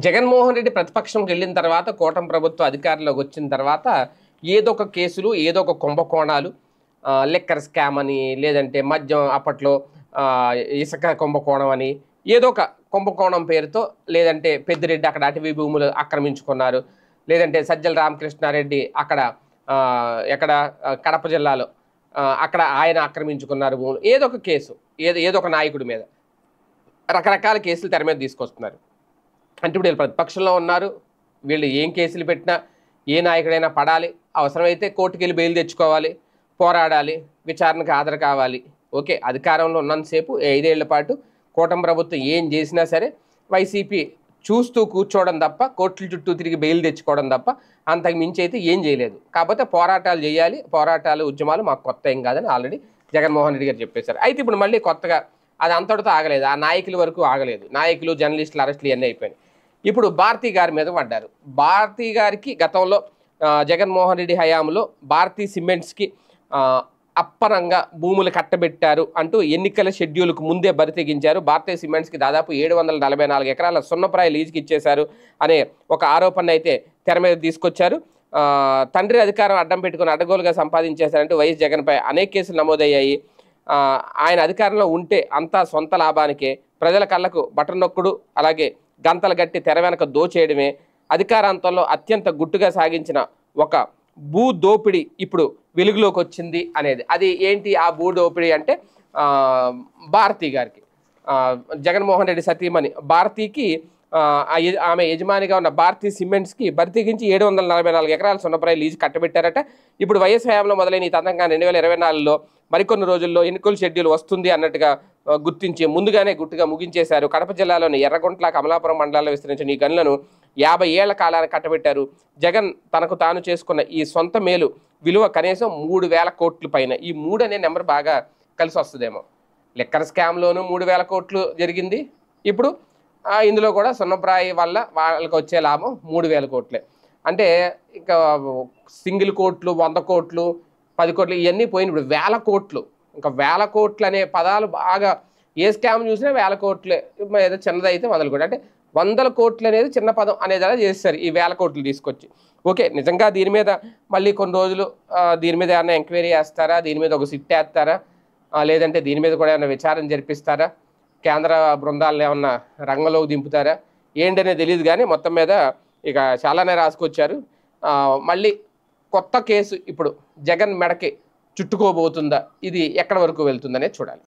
జగన్మోహన్ రెడ్డి ప్రతిపక్షంకి వెళ్ళిన తర్వాత కూటమి ప్రభుత్వం అధికారంలోకి వచ్చిన తర్వాత ఏదో ఒక కేసులు ఏదో ఒక కుంభకోణాలు లిక్కర్ స్కామ్ అని లేదంటే మద్యం అప్పట్లో ఇసుక కుంభకోణం అని ఏదో ఒక కుంభకోణం పేరుతో లేదంటే పెద్దిరెడ్డి అక్కడ అటవీ భూములు ఆక్రమించుకున్నారు లేదంటే సజ్జల రామకృష్ణారెడ్డి అక్కడ ఎక్కడ కడప జిల్లాలో అక్కడ ఆయన ఆక్రమించుకున్నారు భూములు ఏదో ఒక కేసు ఏదో ఒక నాయకుడి మీద రకరకాల కేసులు తెర మీద తీసుకొస్తున్నారు. అంటే ఇప్పుడు వీళ్ళు ప్రతిపక్షంలో ఉన్నారు, వీళ్ళు ఏం కేసులు పెట్టినా ఏ నాయకుడైనా పడాలి, అవసరమైతే కోర్టుకు వెళ్ళి బెయిల్ తెచ్చుకోవాలి, పోరాడాలి, విచారణకు హాజరు కావాలి. ఓకే, అధికారంలో ఉన్నంతసేపు 5 ఏళ్ల పాటు కూటమి ప్రభుత్వం ఏం చేసినా సరే వైసీపీ చూస్తూ కూర్చోవడం తప్ప, కోర్టుల చుట్టూ తిరిగి బెయిల్ తెచ్చుకోవడం తప్ప అంతకు మించి అయితే ఏం చేయలేదు. కాకపోతే పోరాటాలు చేయాలి, పోరాటాలు ఉద్యమాలు మాకు కొత్త ఏం కాదని ఆల్రెడీ జగన్మోహన్ రెడ్డి గారు చెప్పేశారు. అయితే ఇప్పుడు మళ్ళీ కొత్తగా అది అంతటితో ఆగలేదు, ఆ నాయకుల వరకు ఆగలేదు. నాయకులు జర్నలిస్టులు అరెస్టులు ఇవన్నీ అయిపోయినాయి. ఇప్పుడు భారతి గారి మీద పడ్డారు. భారతి గారికి గతంలో జగన్మోహన్ రెడ్డి హయాంలో భారతీ సిమెంట్స్కి అప్పనంగా భూములు కట్టబెట్టారు అంటూ ఎన్నికల షెడ్యూల్కు ముందే బరితెగించారు. భారతీ సిమెంట్స్కి దాదాపు 744 ఎకరాల సున్నప్రాయ లీజుకి ఇచ్చేశారు అనే ఒక ఆరోపణ అయితే తెర మీద తీసుకొచ్చారు. తండ్రి అధికారం అడ్డం పెట్టుకుని అడ్డగోలుగా సంపాదించేశారంటూ వైఎస్ జగన్పై అనేక కేసులు నమోదయ్యాయి. ఆయన అధికారంలో ఉంటే అంతా సొంత లాభానికే, ప్రజల కళ్ళకు బటన్ నొక్కుడు అలాగే గంతలు గట్టి తెర వెనక దోచేయడమే అధికారాంతంలో అత్యంత గుట్టుగా సాగించిన ఒక భూ దోపిడీ ఇప్పుడు వెలుగులోకి వచ్చింది అనేది. అది ఏంటి ఆ భూ దోపిడీ అంటే భారతి గారికి, జగన్మోహన్ రెడ్డి సతీమణి భారతికి ఆమె యజమానిగా ఉన్న భారతీ సిమెంట్స్కి బరితెగించి 744 ఎకరాల సున్నప్రాయ లీజు కట్టబెట్టారట. ఇప్పుడు వైఎస్ హయాంలో మొదలైన ఈ తంతంగా 2024లో మరికొన్ని రోజుల్లో ఎన్నికల షెడ్యూల్ వస్తుంది అన్నట్టుగా గుర్తించి ముందుగానే గుట్టుగా ముగించేశారు. కడప జిల్లాలోని ఎర్రగుంట్ల కమలాపురం మండలాల్లో విస్తరించిన ఈ గనులను 50 ఏళ్ల కాలాన్ని కట్టబెట్టారు. జగన్ తనకు తాను చేసుకున్న ఈ సొంత మేలు విలువ కనీసం 3,000 కోట్ల పైన. ఈ 3 అనే నెంబర్ బాగా కలిసి వస్తుందేమో. లిక్కర్ స్కామ్లోనూ 3,000 కోట్లు జరిగింది. ఇప్పుడు ఇందులో కూడా సున్నప్రాయి వల్ల వాళ్ళకి వచ్చే లాభం 3,000 కోట్లే. అంటే ఇంకా సింగిల్ కోట్లు, 100 కోట్లు, 10 కోట్లు ఇవన్నీ పోయిన ఇప్పుడు 1,000 కోట్లు. ఇంకా 1,000 కోట్లు అనే పదాలు బాగా ఏ స్కామ్ చూసినా 1,000 కోట్లే. ఏదో చిన్నదైతే మొదలు కూడా అంటే 100 కోట్లు అనేది చిన్న పదం అనేది అలా చేస్తారు ఈ 1,000 కోట్లు తీసుకొచ్చి. ఓకే, నిజంగా దీని మీద మళ్ళీ కొన్ని రోజులు దీని మీద ఏమైనా ఎంక్వైరీ చేస్తారా, దీని మీద ఒక సిట్ వేస్తారా, లేదంటే దీని మీద కూడా ఏమైనా విచారణ జరిపిస్తారా, కేంద్ర బృందాలను ఏమన్నా రంగంలోకి దింపుతారా ఏంటనేది తెలియదు. కానీ మొత్తం మీద ఇక చాలానే రాసుకొచ్చారు. మళ్ళీ కొత్త కేసు ఇప్పుడు జగన్ మెడకి చుట్టుకోబోతుందా, ఇది ఎక్కడి వరకు వెళ్తుందనే చూడాలి.